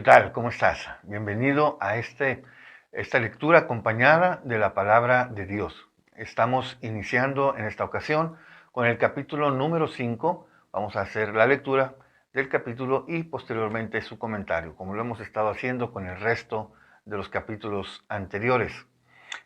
¿Qué tal? ¿Cómo estás? Bienvenido a esta lectura acompañada de la palabra de Dios. Estamos iniciando en esta ocasión con el capítulo número 5. Vamos a hacer la lectura del capítulo y posteriormente su comentario, como lo hemos estado haciendo con el resto de los capítulos anteriores.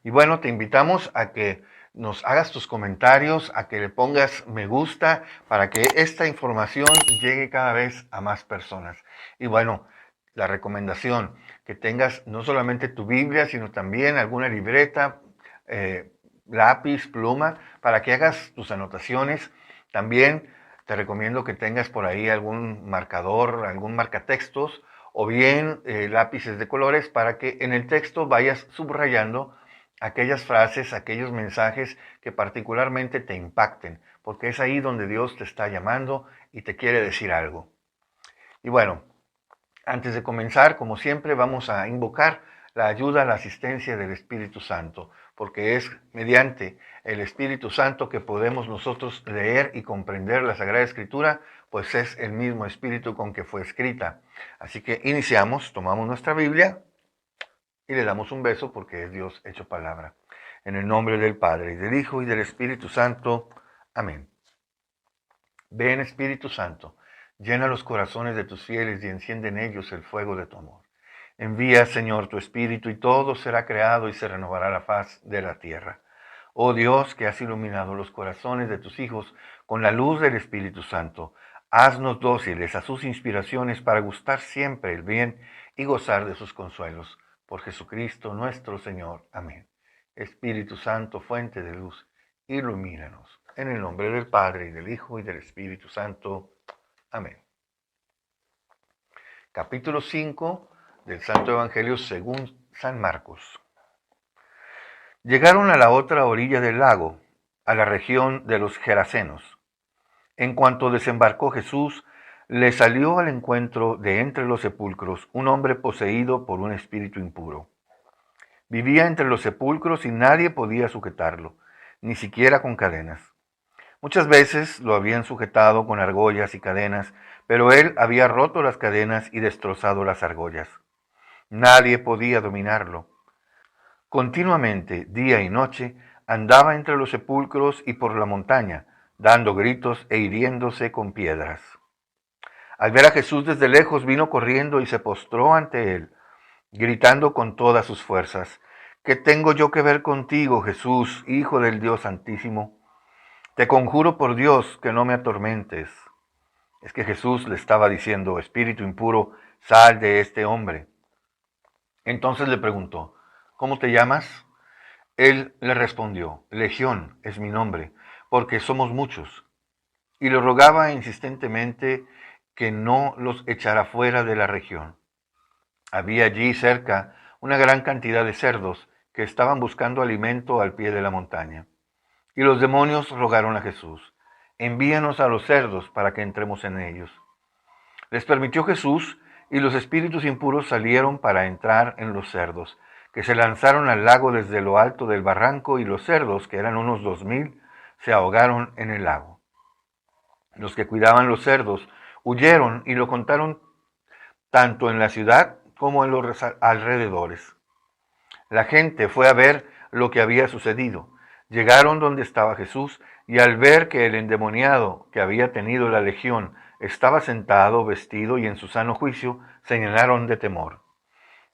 Y bueno, te invitamos a que nos hagas tus comentarios, a que le pongas me gusta para que esta información llegue cada vez a más personas. Y bueno, la recomendación, que tengas no solamente tu Biblia, sino también alguna libreta, lápiz, pluma, para que hagas tus anotaciones. También te recomiendo que tengas por ahí algún marcador, algún marcatextos, o bien lápices de colores para que en el texto vayas subrayando aquellas frases, aquellos mensajes que particularmente te impacten, porque es ahí donde Dios te está llamando y te quiere decir algo. Y bueno, antes de comenzar, como siempre, vamos a invocar la ayuda, la asistencia del Espíritu Santo, porque es mediante el Espíritu Santo que podemos nosotros leer y comprender la Sagrada Escritura, pues es el mismo Espíritu con que fue escrita. Así que iniciamos, tomamos nuestra Biblia y le damos un beso porque es Dios hecho palabra. En el nombre del Padre, y del Hijo, y del Espíritu Santo. Amén. Ven, Espíritu Santo, llena los corazones de tus fieles y enciende en ellos el fuego de tu amor. Envía, Señor, tu Espíritu y todo será creado y se renovará la faz de la tierra. Oh Dios, que has iluminado los corazones de tus hijos con la luz del Espíritu Santo, haznos dóciles a sus inspiraciones para gustar siempre el bien y gozar de sus consuelos. Por Jesucristo nuestro Señor. Amén. Espíritu Santo, fuente de luz, ilumínanos. En el nombre del Padre, y del Hijo, y del Espíritu Santo. Amén. Capítulo 5 del Santo Evangelio según San Marcos. Llegaron a la otra orilla del lago, a la región de los Gerasenos. En cuanto desembarcó Jesús, le salió al encuentro de entre los sepulcros un hombre poseído por un espíritu impuro. Vivía entre los sepulcros y nadie podía sujetarlo, ni siquiera con cadenas. Muchas veces lo habían sujetado con argollas y cadenas, pero él había roto las cadenas y destrozado las argollas. Nadie podía dominarlo. Continuamente, día y noche, andaba entre los sepulcros y por la montaña, dando gritos e hiriéndose con piedras. Al ver a Jesús desde lejos, vino corriendo y se postró ante él, gritando con todas sus fuerzas: ¿Qué tengo yo que ver contigo, Jesús, Hijo del Dios Santísimo? Te conjuro por Dios que no me atormentes. Es que Jesús le estaba diciendo: espíritu impuro, sal de este hombre. Entonces le preguntó: ¿cómo te llamas? Él le respondió: Legión es mi nombre, porque somos muchos. Y le rogaba insistentemente que no los echara fuera de la región. Había allí cerca una gran cantidad de cerdos que estaban buscando alimento al pie de la montaña. Y los demonios rogaron a Jesús: envíanos a los cerdos para que entremos en ellos. Les permitió Jesús, y los espíritus impuros salieron para entrar en los cerdos, que se lanzaron al lago desde lo alto del barranco, y los cerdos, que eran unos 2000, se ahogaron en el lago. Los que cuidaban los cerdos huyeron y lo contaron tanto en la ciudad como en los alrededores. La gente fue a ver lo que había sucedido. Llegaron donde estaba Jesús, y al ver que el endemoniado que había tenido la legión estaba sentado, vestido y en su sano juicio, se llenaron de temor.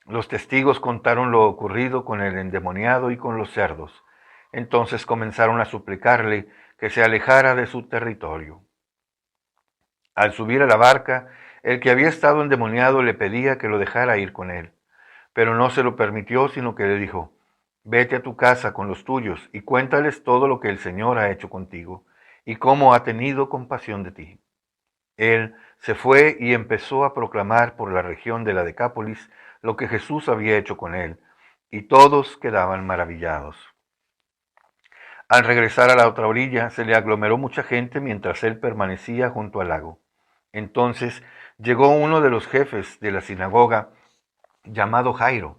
Los testigos contaron lo ocurrido con el endemoniado y con los cerdos. Entonces comenzaron a suplicarle que se alejara de su territorio. Al subir a la barca, el que había estado endemoniado le pedía que lo dejara ir con él, pero no se lo permitió, sino que le dijo: vete a tu casa con los tuyos y cuéntales todo lo que el Señor ha hecho contigo y cómo ha tenido compasión de ti. Él se fue y empezó a proclamar por la región de la Decápolis lo que Jesús había hecho con él, y todos quedaban maravillados. Al regresar a la otra orilla, se le aglomeró mucha gente mientras él permanecía junto al lago. Entonces llegó uno de los jefes de la sinagoga, llamado Jairo.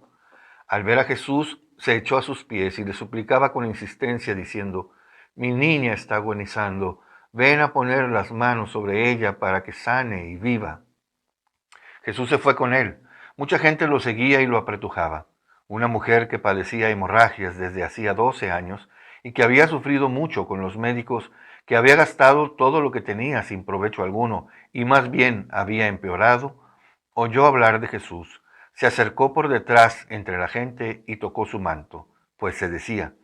Al ver a Jesús, se echó a sus pies y le suplicaba con insistencia, diciendo: mi niña está agonizando, ven a poner las manos sobre ella para que sane y viva. Jesús se fue con él. Mucha gente lo seguía y lo apretujaba. Una mujer que padecía hemorragias desde hacía 12 años y que había sufrido mucho con los médicos, que había gastado todo lo que tenía sin provecho alguno y más bien había empeorado, oyó hablar de Jesús, se acercó por detrás entre la gente y tocó su manto, pues se decía,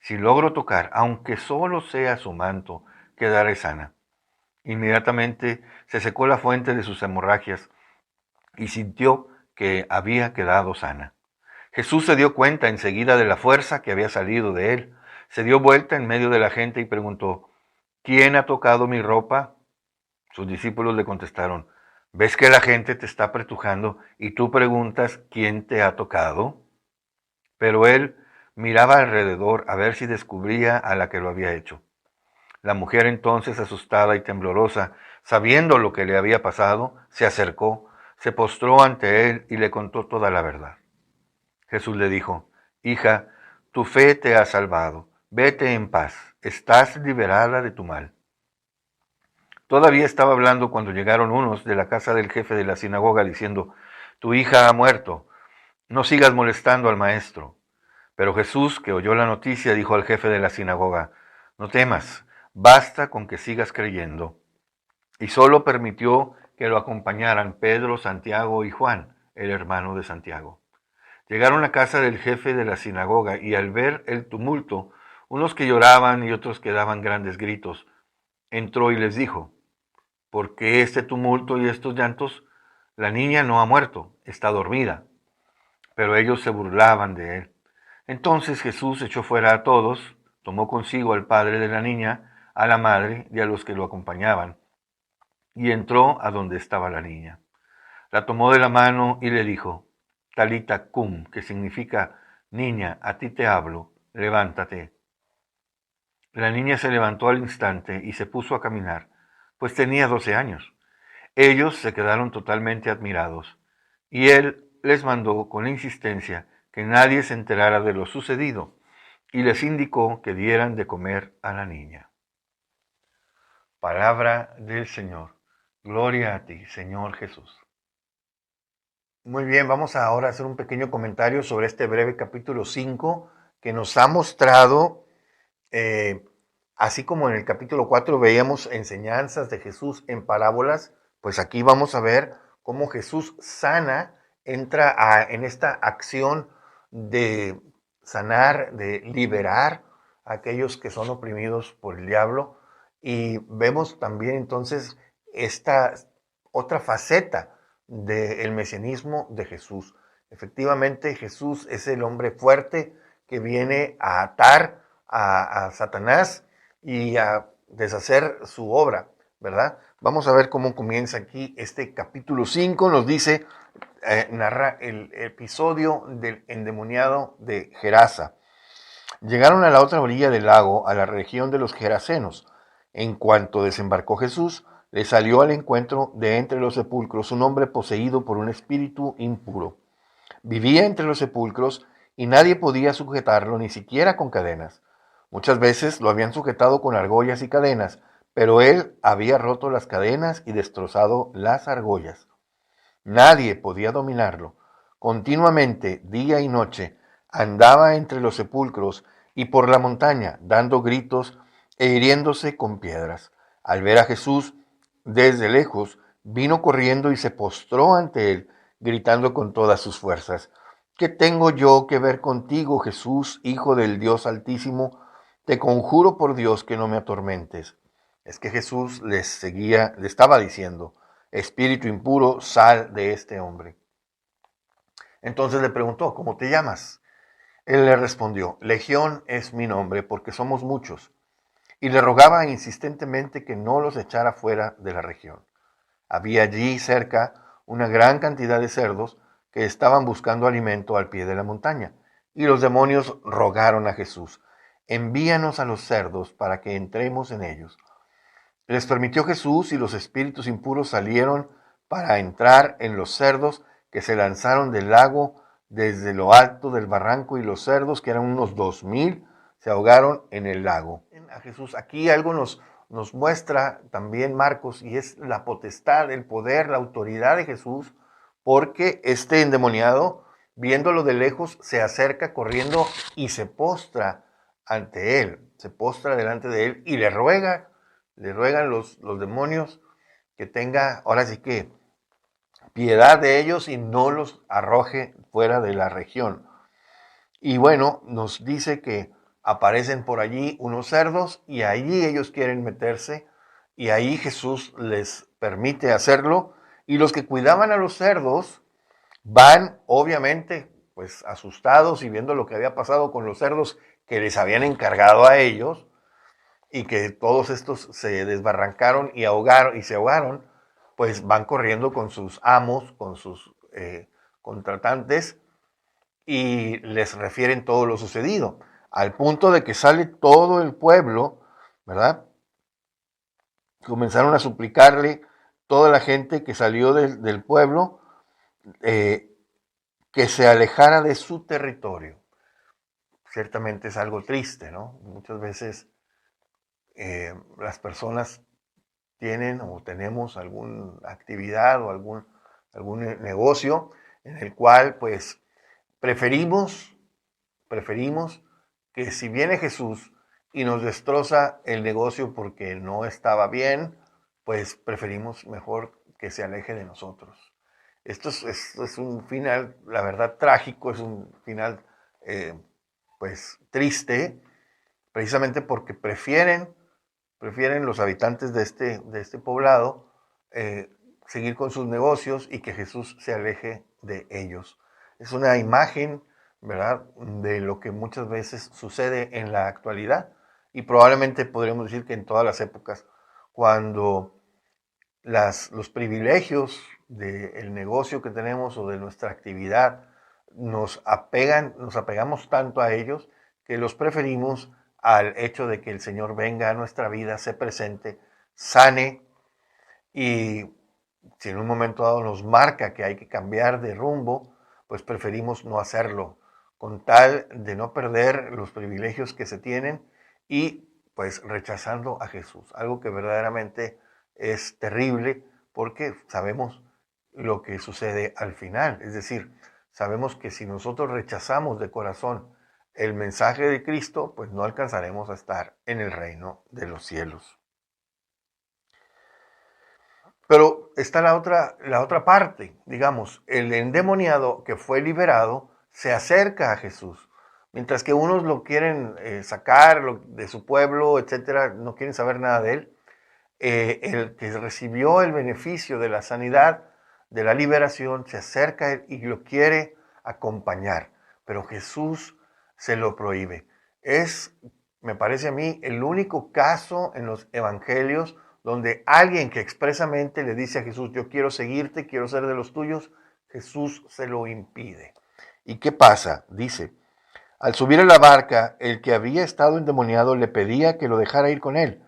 si logro tocar, aunque solo sea su manto, quedaré sana. Inmediatamente se secó la fuente de sus hemorragias y sintió que había quedado sana. Jesús se dio cuenta enseguida de la fuerza que había salido de él. Se dio vuelta en medio de la gente y preguntó, ¿quién ha tocado mi ropa? Sus discípulos le contestaron, ¿ves que la gente te está apretujando y tú preguntas quién te ha tocado? Pero él miraba alrededor a ver si descubría a la que lo había hecho. La mujer entonces, asustada y temblorosa, sabiendo lo que le había pasado, se acercó, se postró ante él y le contó toda la verdad. Jesús le dijo, hija, tu fe te ha salvado, vete en paz, estás liberada de tu mal. Todavía estaba hablando cuando llegaron unos de la casa del jefe de la sinagoga diciendo, tu hija ha muerto, no sigas molestando al maestro. Pero Jesús, que oyó la noticia, dijo al jefe de la sinagoga, no temas, basta con que sigas creyendo. Y solo permitió que lo acompañaran Pedro, Santiago y Juan, el hermano de Santiago. Llegaron a casa del jefe de la sinagoga y al ver el tumulto, unos que lloraban y otros que daban grandes gritos, entró y les dijo, ¿por qué este tumulto y estos llantos? La niña no ha muerto, está dormida. Pero ellos se burlaban de él. Entonces Jesús echó fuera a todos, tomó consigo al padre de la niña, a la madre y a los que lo acompañaban, y entró a donde estaba la niña. La tomó de la mano y le dijo, Talita cum, que significa, niña, a ti te hablo, levántate. La niña se levantó al instante y se puso a caminar, pues tenía 12 años. Ellos se quedaron totalmente admirados, y él les mandó con insistencia que nadie se enterara de lo sucedido, y les indicó que dieran de comer a la niña. Palabra del Señor. Gloria a ti, Señor Jesús. Muy bien, vamos ahora a hacer un pequeño comentario sobre este breve capítulo 5 que nos ha mostrado, así como en el capítulo 4 veíamos enseñanzas de Jesús en parábolas, pues aquí vamos a ver cómo Jesús sana, entra en esta acción de sanar, de liberar a aquellos que son oprimidos por el diablo. Y vemos también entonces esta otra faceta del mesianismo de Jesús. Efectivamente, Jesús es el hombre fuerte que viene a atar a Satanás y a deshacer su obra, ¿verdad? Vamos a ver cómo comienza aquí este capítulo 5. Nos dice, narra el episodio del endemoniado de Gerasa. Llegaron a la otra orilla del lago, a la región de los Gerasenos. En cuanto desembarcó Jesús, le salió al encuentro de entre los sepulcros un hombre poseído por un espíritu impuro. Vivía entre los sepulcros y nadie podía sujetarlo, ni siquiera con cadenas. Muchas veces lo habían sujetado con argollas y cadenas, pero él había roto las cadenas y destrozado las argollas. Nadie podía dominarlo. Continuamente, día y noche, andaba entre los sepulcros y por la montaña, dando gritos e hiriéndose con piedras. Al ver a Jesús desde lejos, vino corriendo y se postró ante él, gritando con todas sus fuerzas, ¿qué tengo yo que ver contigo, Jesús, Hijo del Dios Altísimo? Te conjuro por Dios que no me atormentes. Es que Jesús les seguía, le estaba diciendo, espíritu impuro, sal de este hombre. Entonces le preguntó, ¿cómo te llamas? Él le respondió, Legión es mi nombre, porque somos muchos. Y le rogaba insistentemente que no los echara fuera de la región. Había allí cerca una gran cantidad de cerdos que estaban buscando alimento al pie de la montaña. Y los demonios rogaron a Jesús, envíanos a los cerdos para que entremos en ellos. Les permitió Jesús y los espíritus impuros salieron para entrar en los cerdos que se lanzaron del lago desde lo alto del barranco y los cerdos, que eran unos 2000, se ahogaron en el lago. A Jesús, aquí algo nos muestra también Marcos y es la potestad, el poder, la autoridad de Jesús porque este endemoniado, viéndolo de lejos, se acerca corriendo y se postra ante él, se postra delante de él y le ruegan los demonios que tenga, ahora sí que, piedad de ellos y no los arroje fuera de la región. Y bueno, nos dice que aparecen por allí unos cerdos y allí ellos quieren meterse y ahí Jesús les permite hacerlo y los que cuidaban a los cerdos van obviamente pues asustados y viendo lo que había pasado con los cerdos que les habían encargado a ellos y que todos estos se desbarrancaron y ahogaron y se ahogaron, pues van corriendo con sus amos, con sus contratantes y les refieren todo lo sucedido, al punto de que sale todo el pueblo, ¿verdad? Comenzaron a suplicarle toda la gente que salió del pueblo eh, que se alejara de su territorio. Ciertamente es algo triste, ¿no? Muchas veces las personas tienen o tenemos alguna actividad o algún negocio en el cual pues preferimos que si viene Jesús y nos destroza el negocio porque no estaba bien, pues preferimos mejor que se aleje de nosotros. Esto es un final, la verdad, trágico, es un final pues triste, precisamente porque prefieren los habitantes de este poblado seguir con sus negocios y que Jesús se aleje de ellos. Es una imagen, ¿verdad?, de lo que muchas veces sucede en la actualidad y probablemente podríamos decir que en todas las épocas, cuando los privilegios del negocio que tenemos o de nuestra actividad nos apegamos tanto a ellos que los preferimos al hecho de que el Señor venga a nuestra vida, se presente, sane y si en un momento dado nos marca que hay que cambiar de rumbo, pues preferimos no hacerlo, con tal de no perder los privilegios que se tienen y pues rechazando a Jesús, algo que verdaderamente es terrible porque sabemos lo que sucede al final, es decir, sabemos que si nosotros rechazamos de corazón el mensaje de Cristo, pues no alcanzaremos a estar en el reino de los cielos. Pero está la otra parte, digamos, el endemoniado que fue liberado se acerca a Jesús, mientras que unos lo quieren sacar de su pueblo, etcétera, no quieren saber nada de él. El que recibió el beneficio de la sanidad, de la liberación, se acerca a él y lo quiere acompañar, pero Jesús se lo prohíbe. Es, me parece a mí, el único caso en los evangelios donde alguien que expresamente le dice a Jesús, yo quiero seguirte, quiero ser de los tuyos, Jesús se lo impide. ¿Y qué pasa? Dice, al subir a la barca, el que había estado endemoniado le pedía que lo dejara ir con él,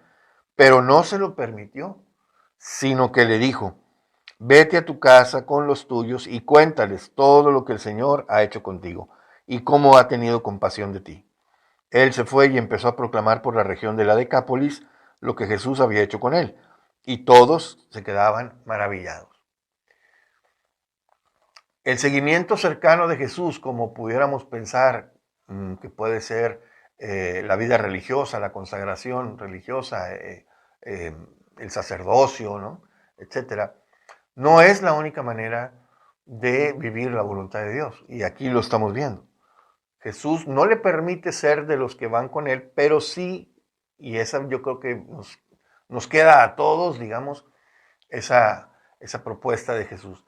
pero no se lo permitió, sino que le dijo, vete a tu casa con los tuyos y cuéntales todo lo que el Señor ha hecho contigo y cómo ha tenido compasión de ti. Él se fue y empezó a proclamar por la región de la Decápolis lo que Jesús había hecho con él, y todos se quedaban maravillados. El seguimiento cercano de Jesús, como pudiéramos pensar que puede ser la vida religiosa, la consagración religiosa, el sacerdocio, ¿no?, etcétera, no es la única manera de vivir la voluntad de Dios, y aquí lo estamos viendo. Jesús no le permite ser de los que van con él, pero sí, y esa yo creo que nos queda a todos, digamos, esa propuesta de Jesús.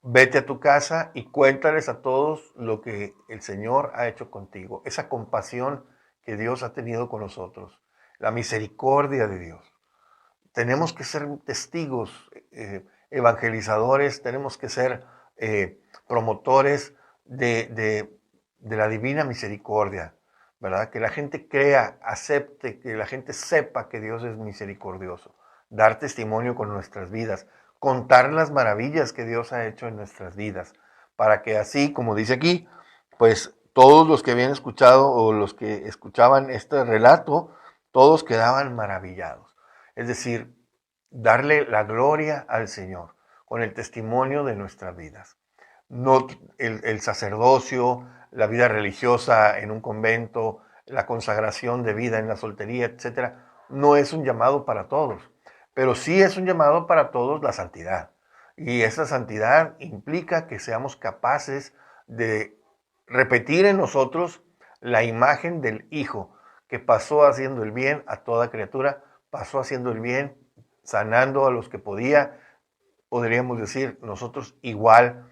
Vete a tu casa y cuéntales a todos lo que el Señor ha hecho contigo, esa compasión que Dios ha tenido con nosotros, la misericordia de Dios. Tenemos que ser testigos, evangelizadores, tenemos que ser promotores de la divina misericordia, ¿verdad? Que la gente crea, acepte, que la gente sepa que Dios es misericordioso, dar testimonio con nuestras vidas, contar las maravillas que Dios ha hecho en nuestras vidas, para que así, como dice aquí, pues todos los que habían escuchado o los que escuchaban este relato, todos quedaban maravillados. Es decir, darle la gloria al Señor con el testimonio de nuestras vidas. No, el sacerdocio, la vida religiosa en un convento, la consagración de vida en la soltería, etcétera, no es un llamado para todos, pero sí es un llamado para todos la santidad. Y esa santidad implica que seamos capaces de repetir en nosotros la imagen del Hijo, que pasó haciendo el bien a toda criatura, pasó haciendo el bien, sanando a los que podía, podríamos decir nosotros igual,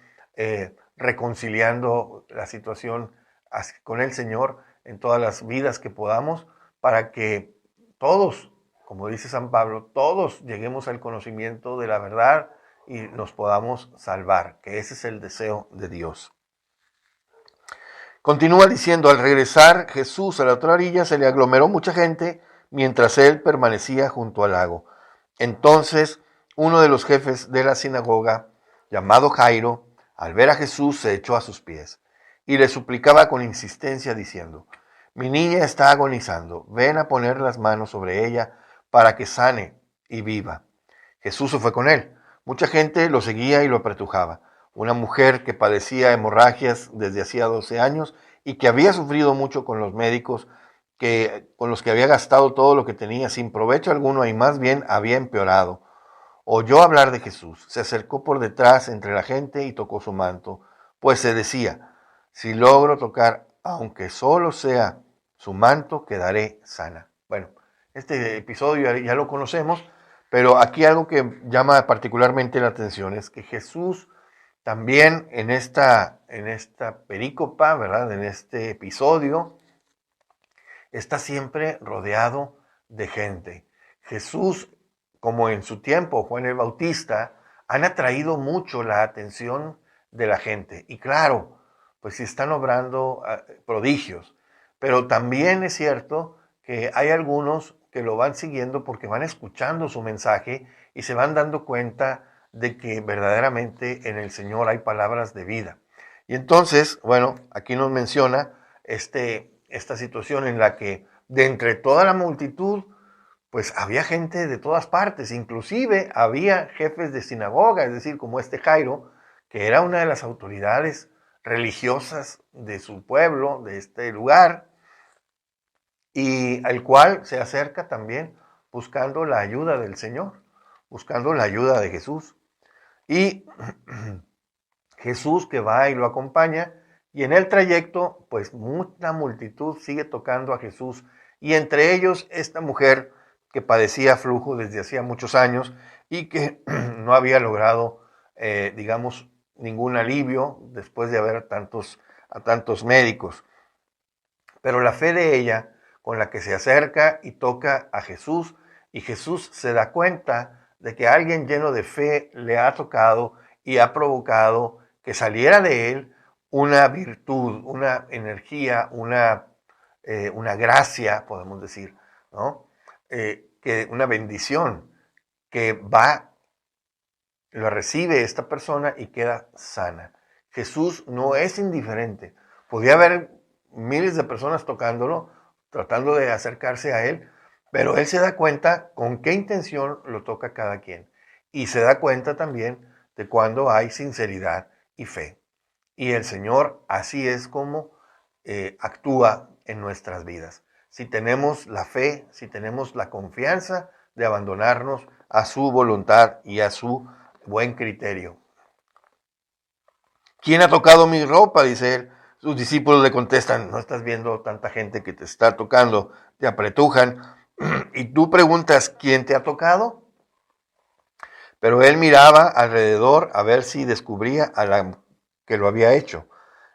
reconciliando la situación con el Señor en todas las vidas que podamos, para que todos, como dice San Pablo, todos lleguemos al conocimiento de la verdad y nos podamos salvar, que ese es el deseo de Dios. Continúa diciendo, al regresar Jesús a la otra orilla se le aglomeró mucha gente mientras él permanecía junto al lago. Entonces uno de los jefes de la sinagoga, llamado Jairo, al ver a Jesús se echó a sus pies y le suplicaba con insistencia diciendo, mi niña está agonizando, ven a poner las manos sobre ella para que sane y viva. Jesús se fue con él. Mucha gente lo seguía y lo apretujaba. Una mujer que padecía hemorragias desde hacía 12 años y que había sufrido mucho con los médicos, con los que había gastado todo lo que tenía sin provecho alguno y más bien había empeorado. Oyó hablar de Jesús, se acercó por detrás entre la gente y tocó su manto, pues se decía, si logro tocar, aunque solo sea su manto, quedaré sana. Bueno, este episodio ya lo conocemos, pero aquí algo que llama particularmente la atención es que Jesús también en esta perícopa, ¿verdad? En este episodio, está siempre rodeado de gente. Jesús, como en su tiempo Juan el Bautista, han atraído mucho la atención de la gente. Y claro, pues sí están obrando prodigios. Pero también es cierto que hay algunos que lo van siguiendo porque van escuchando su mensaje y se van dando cuenta de que verdaderamente en el Señor hay palabras de vida. Y entonces, bueno, aquí nos menciona esta situación en la que de entre toda la multitud, pues había gente de todas partes, inclusive había jefes de sinagoga, es decir, como este Jairo, que era una de las autoridades religiosas de su pueblo, de este lugar, y al cual se acerca también buscando la ayuda del Señor, buscando la ayuda de Jesús. Y Jesús que va y lo acompaña, y en el trayecto, pues mucha multitud sigue tocando a Jesús, y entre ellos esta mujer que padecía flujo desde hacía muchos años y que no había logrado, digamos, ningún alivio después de haber a tantos médicos. Pero la fe de ella, con la que se acerca y toca a Jesús, y Jesús se da cuenta de que alguien lleno de fe le ha tocado y ha provocado que saliera de él una virtud, una energía, una gracia, podemos decir, ¿no? Una bendición que lo recibe esta persona y queda sana. Jesús no es indiferente. Podía haber miles de personas tocándolo, tratando de acercarse a él, pero él se da cuenta con qué intención lo toca cada quien. Y se da cuenta también de cuando hay sinceridad y fe. Y el Señor así es como actúa en nuestras vidas. Si tenemos la fe, si tenemos la confianza de abandonarnos a su voluntad y a su buen criterio. ¿Quién ha tocado mi ropa?, dice él. Sus discípulos le contestan, no estás viendo tanta gente que te está tocando, te apretujan. Y tú preguntas, ¿quién te ha tocado? Pero él miraba alrededor a ver si descubría a la que lo había hecho.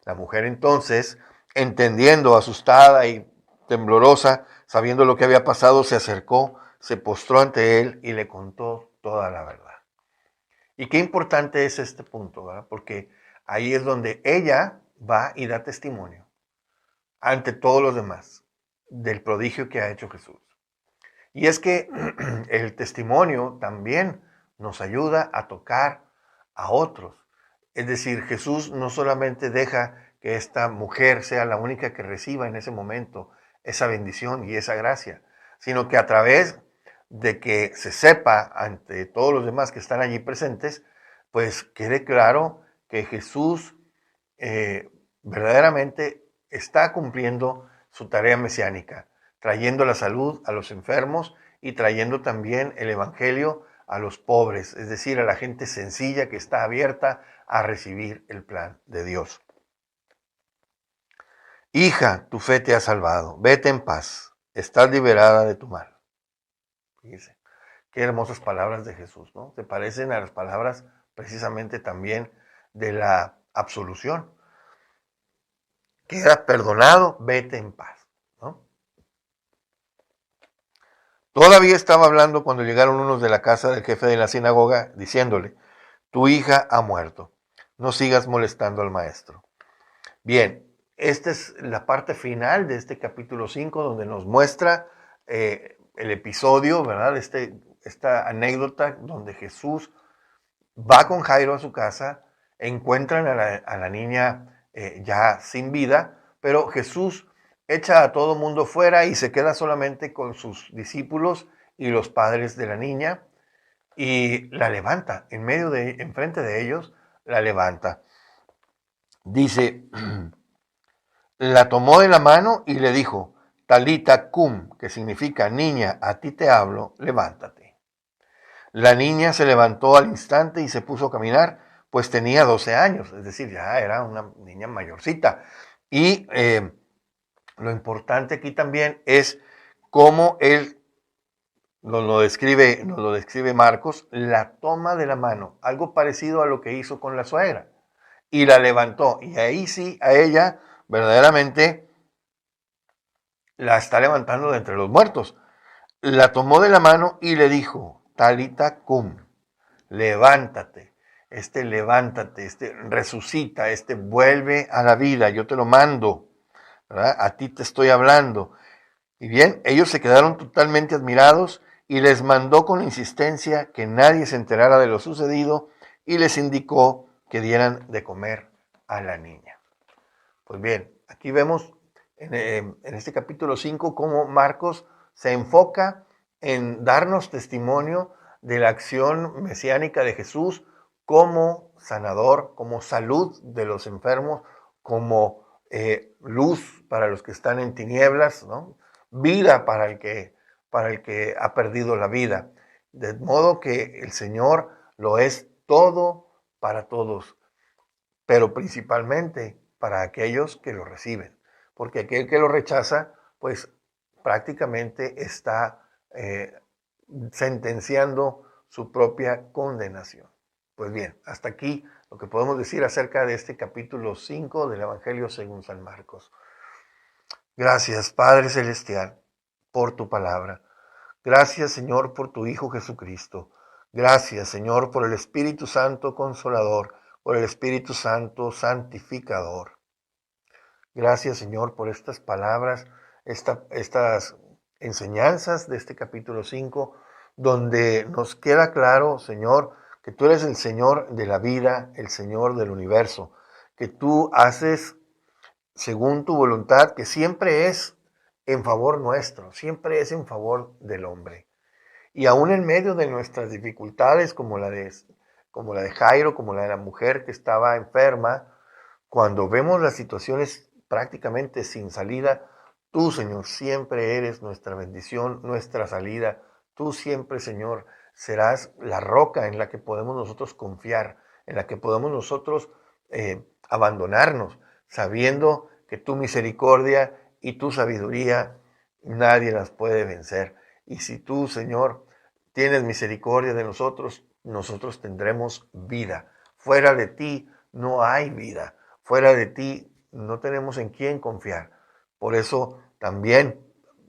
La mujer entonces, entendiendo, asustada y temblorosa, sabiendo lo que había pasado, se acercó, se postró ante él y le contó toda la verdad. Y qué importante es este punto, ¿verdad? Porque ahí es donde ella va y da testimonio ante todos los demás del prodigio que ha hecho Jesús. Y es que el testimonio también nos ayuda a tocar a otros. Es decir, Jesús no solamente deja que esta mujer sea la única que reciba en ese momento esa bendición y esa gracia, sino que a través de que se sepa ante todos los demás que están allí presentes, pues quede claro que Jesús verdaderamente está cumpliendo su tarea mesiánica, trayendo la salud a los enfermos y trayendo también el evangelio a los pobres, es decir, a la gente sencilla que está abierta a recibir el plan de Dios. Hija, tu fe te ha salvado, vete en paz, estás liberada de tu mal. Fíjese, qué hermosas palabras de Jesús, ¿no? Se parecen a las palabras precisamente también de la absolución. Queda perdonado, vete en paz, ¿no? Todavía estaba hablando cuando llegaron unos de la casa del jefe de la sinagoga, diciéndole, tu hija ha muerto, no sigas molestando al maestro. Bien, esta es la parte final de este capítulo 5, donde nos muestra el episodio, ¿verdad? Esta anécdota donde Jesús va con Jairo a su casa, encuentran a la niña ya sin vida, pero Jesús echa a todo mundo fuera y se queda solamente con sus discípulos y los padres de la niña y la levanta, enfrente de ellos, la levanta. Dice, la tomó de la mano y le dijo, Talita cum, que significa niña, a ti te hablo, levántate. La niña se levantó al instante y se puso a caminar, pues tenía 12 años, es decir, ya era una niña mayorcita. Y lo importante aquí también es cómo él nos lo describe Marcos, la toma de la mano, algo parecido a lo que hizo con la suegra, y la levantó. Y ahí sí, a ella verdaderamente la está levantando de entre los muertos. La tomó de la mano y le dijo, Talita cum, levántate, levántate, resucita, vuelve a la vida, yo te lo mando, ¿verdad? A ti te estoy hablando. Y bien, ellos se quedaron totalmente admirados y les mandó con insistencia que nadie se enterara de lo sucedido y les indicó que dieran de comer a la niña. Pues bien, aquí vemos en este capítulo 5 cómo Marcos se enfoca en darnos testimonio de la acción mesiánica de Jesús como sanador, como salud de los enfermos, como luz para los que están en tinieblas, ¿no? Vida para el que ha perdido la vida. De modo que el Señor lo es todo para todos, pero principalmente para aquellos que lo reciben, porque aquel que lo rechaza, pues prácticamente está sentenciando su propia condenación. Pues bien, hasta aquí lo que podemos decir acerca de este capítulo 5 del Evangelio según San Marcos. Gracias, Padre Celestial, por tu palabra. Gracias, Señor, por tu Hijo Jesucristo. Gracias, Señor, por el Espíritu Santo Consolador, por el Espíritu Santo Santificador. Gracias, Señor, por estas palabras, estas enseñanzas de este capítulo 5, donde nos queda claro, Señor, que tú eres el Señor de la vida, el Señor del universo, que tú haces según tu voluntad, que siempre es en favor nuestro, siempre es en favor del hombre. Y aún en medio de nuestras dificultades, como la de Jairo, como la de la mujer que estaba enferma, cuando vemos las situaciones prácticamente sin salida, tú, Señor, siempre eres nuestra bendición, nuestra salida. Tú siempre, Señor, serás la roca en la que podemos nosotros confiar, en la que podemos nosotros abandonarnos, sabiendo que tu misericordia y tu sabiduría nadie las puede vencer. Y si tú, Señor, tienes misericordia de nosotros, nosotros tendremos vida. Fuera de ti no hay vida. Fuera de ti no tenemos en quién confiar. Por eso también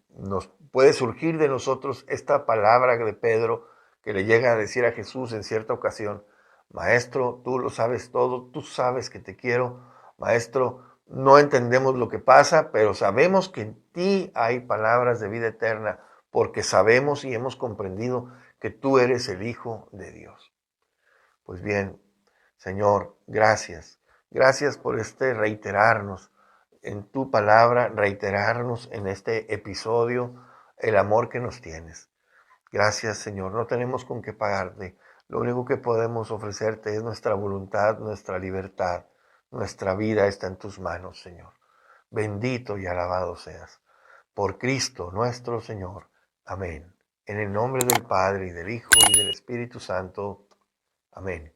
nos puede surgir de nosotros esta palabra de Pedro que le llega a decir a Jesús en cierta ocasión, Maestro, tú lo sabes todo, tú sabes que te quiero. Maestro, no entendemos lo que pasa, pero sabemos que en ti hay palabras de vida eterna, porque sabemos y hemos comprendido que tú eres el Hijo de Dios. Pues bien, Señor, gracias. Gracias por reiterarnos en tu palabra, reiterarnos en este episodio el amor que nos tienes. Gracias, Señor. No tenemos con qué pagarte. Lo único que podemos ofrecerte es nuestra voluntad, nuestra libertad. Nuestra vida está en tus manos, Señor. Bendito y alabado seas. Por Cristo nuestro Señor. Amén. En el nombre del Padre, y del Hijo, y del Espíritu Santo. Amén.